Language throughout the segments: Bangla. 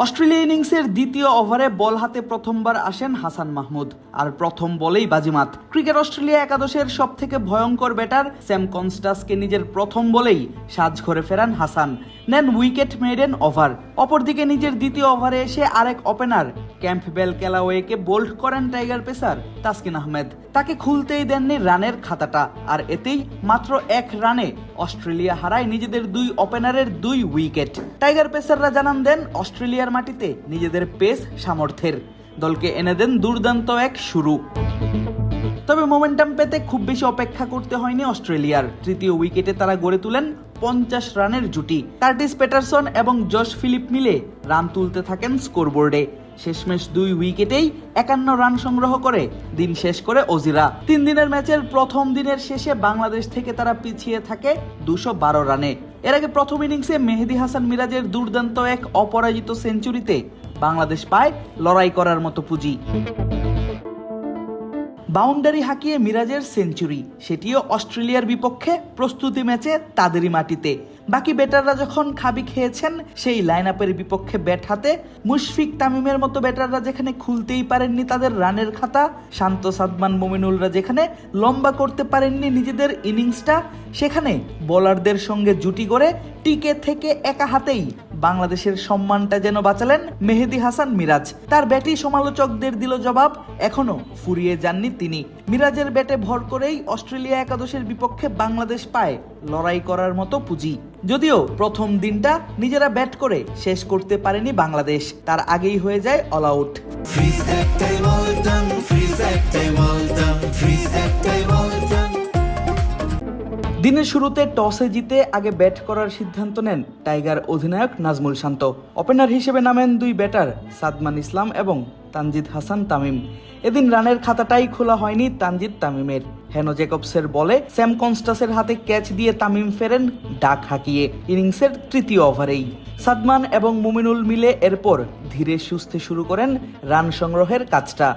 অস্ট্রেলিয়া ইনিংসের দ্বিতীয় ওভারে বল হাতে প্রথমবার আসেন হাসান মাহমুদ, আর প্রথম বলেই বাজিমাত। ক্রিকেট অস্ট্রেলিয়া একাদশের সবথেকে ভয়ঙ্কর ব্যাটার স্যাম কনস্টাসকে নিজের প্রথম বলেই সাজঘরে ফেরান হাসান, নেন উইকেট মেডেন ওভার। অপরদিকে নিজের দ্বিতীয় ওভারে এসে আরেক ওপেনার ক্যাম্পবেল ক্যালাওয়েকে বোল্ড করেন টাইগার পেসার তাসকিন আহমেদ। তাকে খুলতেই দেননি রানের খাতাটা, আর এতেই মাত্র 1 রানে অস্ট্রেলিয়া হারায় নিজেদের দুই ওপেনারের 2 উইকেট। টাইগার পেসাররা জানান দেন অস্ট্রেলিয়ার মাটিতে নিজেদের পেস সামর্থ্যের, দলকে এনে দেন দুর্দান্ত এক শুরু। তবে মোমেন্টাম পেতে খুব বেশি অপেক্ষা করতে হয়নি অস্ট্রেলিয়ার। তৃতীয় উইকেটে তারা গড়ে তুলেন 50 রানের জুটি। কার্টিস পেটারসন এবং জশ ফিলিপ মিলে রান তুলতে থাকেন স্কোরবোর্ডে। শেষমেশ 2 উইকেটেই 51 রান সংগ্রহ করে দিন শেষ করে অজিরা। 3 দিনের ম্যাচের প্রথম দিনের শেষে বাংলাদেশ থেকে তারা পিছিয়ে থাকে 212 রানে। এর আগে প্রথম ইনিংসে মেহেদী হাসান মিরাজের দুর্দান্ত এক অপরাজিত সেঞ্চুরিতে বাংলাদেশ পায় লড়াই করার মতো পুঁজি। বাউন্ডারি হাঁকিয়ে মিরাজের সেঞ্চুরি, সেটিও অস্ট্রেলিয়ার বিপক্ষে প্রস্তুতি ম্যাচে তাদেরই মাটিতে। বাকি ব্যাটাররা যখন খাবি খেয়েছেন সেই লাইন আপের বিপক্ষে ব্যাট হাতে মুশফিক তামিমের মতো ব্যাটাররা যেখানে খুলতেই পারেননি তাদের রানের খাতা, শান্ত সাদমান মুমিনুলরা যেখানে লম্বা করতে পারেননি নিজেদের ইনিংসটা, সেখানে বোলারদের সঙ্গে জুটি করে টিকে থেকে একা হাতেই বাংলাদেশের সম্মানটা যেন বাঁচালেন মেহেদী হাসান মিরাজ। তার ব্যাটই সমালোচকদের দিল জবাব, এখনো ফুরিয়ে যাননি তিনি। মিরাজের ব্যাটে ভর করেই অস্ট্রেলিয়া একাদশের বিপক্ষে বাংলাদেশ পায় লড়াই করার মতো পুঁজি। যদিও প্রথম দিনটা নিজেরা ব্যাট করে শেষ করতে পারেনি বাংলাদেশ, তার আগেই হয়ে যায় অল আউট। দিনের শুরুতে টসে জিতে আগে ব্যাট করার সিদ্ধান্ত নেন টাইগার অধিনায়ক নাজমুল শান্ত। ওপেনার হিসেবে নামেন 2 ব্যাটার সাদমান ইসলাম এবং তানজিদ হাসান তামিম। এদিন রানের খাতাটাই খোলা হয়নি তানজিদ তামিমের। হেনো জ্যাকবসের বলে স্যাম কনস্টাসের হাতে ক্যাচ দিয়ে তামিম ফেরেন ডাক হাঁকিয়ে ইনিংসের তৃতীয় ওভারেই। সাদমান এবং মুমিনুল মিলে এরপর ধীরে সুস্থে শুরু করেন রান সংগ্রহের কাজটা।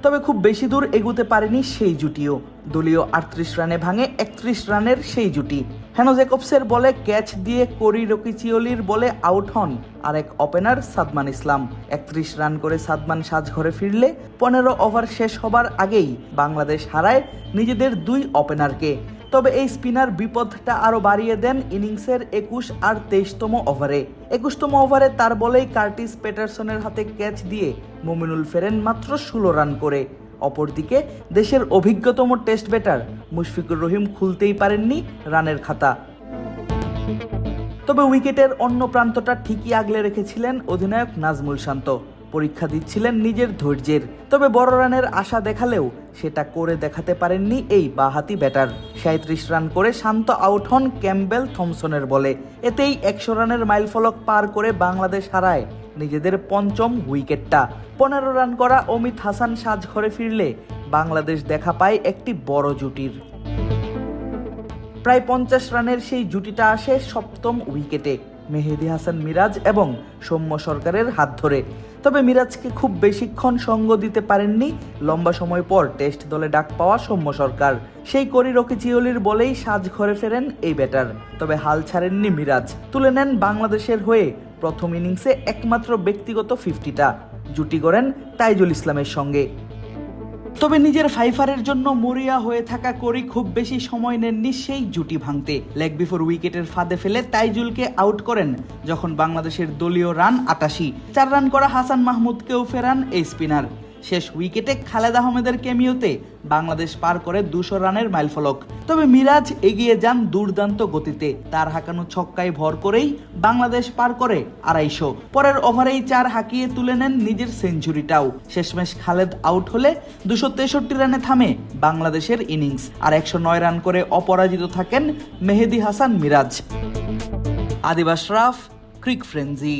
তবে খুব বেশি দূর এগুতে পারেনি সেই জুটিও। দলীয় 38 রানে ভাঙে 31 রানের সেই জুটি। হেনো জ্যাকবসের বলে ক্যাচ দিয়ে কোরি রকিচিওলির বলে আউট হন আরেক ওপেনার সাদমান ইসলাম। 31 রান করে সাদমান সাজঘরে ফিরলে 15 ওভার শেষ হবার আগেই বাংলাদেশ হারায় নিজেদের 2 ওপেনারকে। তবে এই স্পিনার বিপদটা আরো বাড়িয়ে দেন ইনিংসের 21 আর 23তম ওভারে। 21তম ওভারে তার বলেই কার্টিস পেটারসনের হাতে ক্যাচ দিয়ে মুমিনুল ফেরেন মাত্র 16 রান করে। অপরদিকে দেশের অভিজ্ঞতম টেস্ট ব্যাটার মুশফিকুর রহিম খুলতেই পারেননি রানের খাতা। তবে উইকেটের অন্য প্রান্তটা ঠিকই আগলে রেখেছিলেন অধিনায়ক নাজমুল শান্ত। পরীক্ষা দিচ্ছিলেন নিজের ধৈর্যের। তবে বড় রানের আশা দেখালেও সেটা করে দেখাতে পারেননি এই বাঁহাতি ব্যাটার। 37 রান করে শান্ত আউট হন ক্যাম্পবেল থমসনের বলে। এতেই 100 রানের মাইলফলক পার করে বাংলাদেশ হারায় নিজেদের 5ম উইকেটটা। 15 রান করা অমিত হাসান সাজঘরে ফিরলে বাংলাদেশ দেখা পায় একটি বড় জুটির। প্রায় 50 রানের সেই জুটিটা আসে 7ম উইকেটে মেহেদী হাসান মিরাজ এবং সৌম্য সরকারের হাত ধরে। তবে মিরাজকে খুব বেশিক্ষণ সঙ্গ দিতে পারেননি লম্বা সময় পর টেস্ট দলে ডাক পাওয়া সৌম্য সরকার। সেই কোরি রকিচিওলির বলেই সাজঘরে ফেরেন এই ব্যাটার। তবে হাল ছাড়েননি মিরাজ, তুলে নেন বাংলাদেশের হয়ে প্রথম ইনিংসে একমাত্র ব্যক্তিগত 50টা। জুটি গড়েন তাইজুল ইসলামের সঙ্গে। তবে নিজের ফাইফারের জন্য মরিয়া হয়ে থাকা কোরি খুব বেশি সময় নেননি সেই জুটি ভাঙতে। লেগ বিফোর উইকেটের ফাঁদে ফেলে তাইজুলকে আউট করেন যখন বাংলাদেশের দলীয় রান 88। 4 রান করা হাসান মাহমুদকেও ফেরান এই স্পিনার। শেষ উইকেটে খালেদ আহমেদের ক্যামিওতে বাংলাদেশ পার করে 200 রানের মাইলফলক। তবে মিরাজ এগিয়ে যান দুর্দান্ত গতিতে। তার হাঁকানো ছক্কায় ভর করেই বাংলাদেশ পার করে 250। পরের ওভারেই 4 হাঁকিয়ে তুলে নেন নিজের সেঞ্চুরিটাও। শেষমেশ খালেদ আউট হলে 263 রানে থামে বাংলাদেশের ইনিংস। আর 109 রান করে অপরাজিত থাকেন মেহেদী হাসান মিরাজ। আদিব আশরাফ, ক্রিক ফ্রেঞ্জি।